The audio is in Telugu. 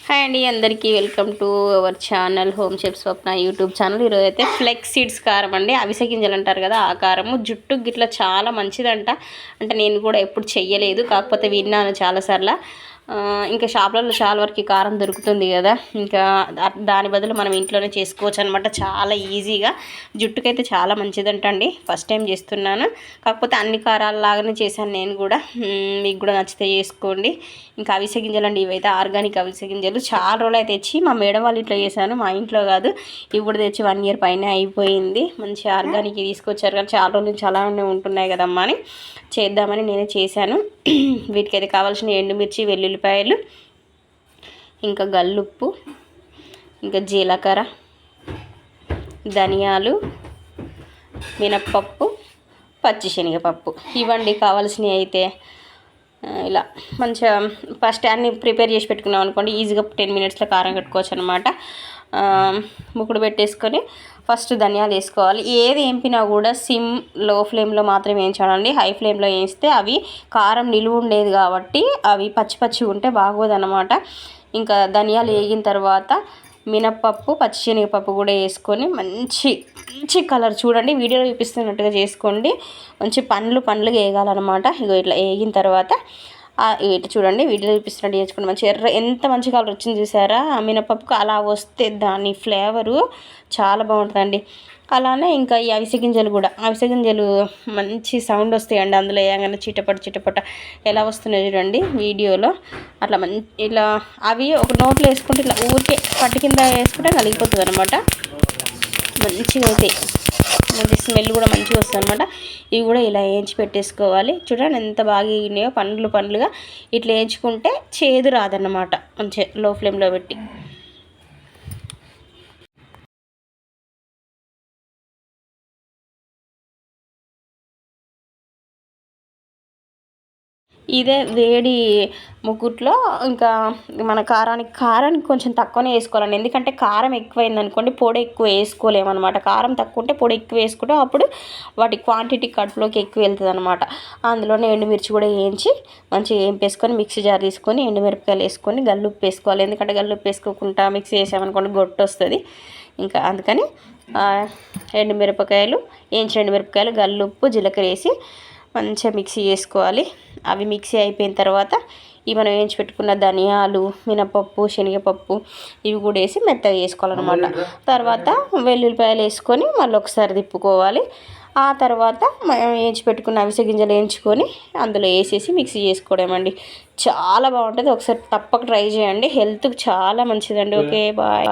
హాయ్ అండి, అందరికీ welcome to our channel home chef Swapna YouTube channel. ఈరోజు అయితే ఫ్లెక్స్ సీడ్స్ కారం అండి, అవిసె గింజలు అంటారు కదా, ఆ కారము జుట్టుకు గిట్లా చాలా మంచిదంట. అంటే నేను కూడా ఎప్పుడు చెయ్యలేదు, కాకపోతే విన్నాను చాలాసార్లు. ఇంకా షాపులలో చాలా వరకు కారం దొరుకుతుంది కదా, ఇంకా దాని బదులు మనం ఇంట్లోనే చేసుకోవచ్చు అనమాట. చాలా ఈజీగా జుట్టుకైతే చాలా మంచిదంట అండి. ఫస్ట్ టైం చేస్తున్నాను, కాకపోతే అన్ని కారాలలాగానే చేశాను నేను కూడా. మీకు కూడా నచ్చితే చేసుకోండి. ఇంకా అవిసె గింజలు అండి, ఇవైతే ఆర్గానిక్ అవిసె గింజలు. చాలా రోజులు అయితే తెచ్చి మా మేడం వాళ్ళ ఇంట్లో చేశాను, మా ఇంట్లో కాదు. ఇవి కూడా తెచ్చి 1 year పైన అయిపోయింది. మంచి ఆర్గానిక్ తీసుకొచ్చారు కానీ చాలా రోజుల నుంచి అలానే ఉంటున్నాయి కదమ్మా అని చేద్దామని నేనే చేశాను. వీటికైతే కావాల్సిన ఎండుమిర్చి, వెల్లుల్లిపాయలు, ఇంకా గల్లుప్పు, ఇంకా జీలకర్ర, ధనియాలు, మినప్పప్పు, పచ్చిశనగపప్పు ఇవ్వండి కావాల్సినవి. అయితే ఇలా మంచిగా ఫస్ట్ అన్నీ ప్రిపేర్ చేసి పెట్టుకున్నాం అనుకోండి, ఈజీగా 10 minutesలో కారం కట్టుకోవచ్చు అనమాట. ముక్కుడు పెట్టేసుకొని ఫస్ట్ ధనియాలు వేసుకోవాలి. ఏది వేపినా కూడా లో ఫ్లేమ్లో మాత్రమే వేయించాలండి. హై ఫ్లేమ్లో వేస్తే అవి కారం నిలువ ఉండేది కాబట్టి అవి పచ్చి పచ్చి ఉంటే బాగోదన్నమాట. ఇంకా ధనియాలు వేగిన తర్వాత మినప్పప్పు, పచ్చిశనగపప్పు కూడా వేసుకొని మంచి కలర్ చూడండి, వీడియోలో చూపిస్తున్నట్టుగా చేసుకోండి. మంచి పండ్లుగా వేగాలన్నమాట. ఇగో ఇట్లా వేగిన తర్వాత ఇట్లా చూడండి, వీడియోలో చూపిస్తున్నట్టు వేసుకోండి. మంచి ఎంత మంచి కలర్ వచ్చింది చూసారా ఆ మినపప్పుకు. అలా వస్తే దాని ఫ్లేవరు చాలా బాగుంటుందండి. అలానే ఇంకా ఈ అవిసె గింజలు కూడా, అవిసె గింజలు మంచి సౌండ్ వస్తాయండి అందులో వేయగానే, చిటపట ఎలా వస్తున్నాయి చూడండి వీడియోలో. అట్లా ఇలా అవి ఒక నోట్లో వేసుకుంటే ఇట్లా ఊరికే పట్టు కింద వేసుకుంటే నలిగిపోతుంది అనమాట. మంచిగా అయితే మంచి స్మెల్ కూడా మంచిగా వస్తుంది అనమాట. ఇవి కూడా ఇలా వేయించి పెట్టేసుకోవాలి. చూడండి ఎంత బాగా వేగినాయో, పండ్లుగా ఇట్లా వేయించుకుంటే చేదు రాదన్నమాట. మంచిగా లో ఫ్లేమ్లో పెట్టి. ఇదే వేడి ముగ్గుట్లో ఇంకా మన కారానికి కొంచెం తక్కువనే వేసుకోవాలండి. ఎందుకంటే కారం ఎక్కువైంది అనుకోండి, పొడి ఎక్కువ వేసుకోలేమన్నమాట. కారం తక్కువ ఉంటే పొడి ఎక్కువ వేసుకుంటే అప్పుడు వాటి క్వాంటిటీ కడుపులోకి ఎక్కువ వెళ్తుంది అనమాట. అందులోనే ఎండుమిర్చి కూడా వేయించి మంచిగా వేసుకొని మిక్సీ జార్ తీసుకొని ఎండుమిరపకాయలు వేసుకొని గల్లుప్పు వేసుకోవాలి. ఎందుకంటే గల్లుప్పు వేసుకోకుండా మిక్సీ చేసామనుకోండి గొట్టు వస్తుంది. ఇంకా అందుకని వేయించిన ఎండుమిరపకాయలు, గల్లుప్పు, జీలకర్ర వేసి మంచిగా మిక్సీ చేసుకోవాలి. అవి మిక్సీ అయిపోయిన తర్వాత ఇవి మనం వేయించి పెట్టుకున్న ధనియాలు, మినపప్పు, శనగపప్పు ఇవి కూడా వేసి మెత్తగా వేసుకోవాలన్నమాట. తర్వాత వెల్లుల్లిపాయలు వేసుకొని మళ్ళీ ఒకసారి తిప్పుకోవాలి. ఆ తర్వాత మనం వేయించి పెట్టుకున్న అవిసె గింజలు వేయించుకొని అందులో వేసేసి మిక్సీ చేసుకోవడం అండి. చాలా బాగుంటుంది, ఒకసారి తప్పక ట్రై చేయండి. హెల్త్కి చాలా మంచిదండి. Okay, bye.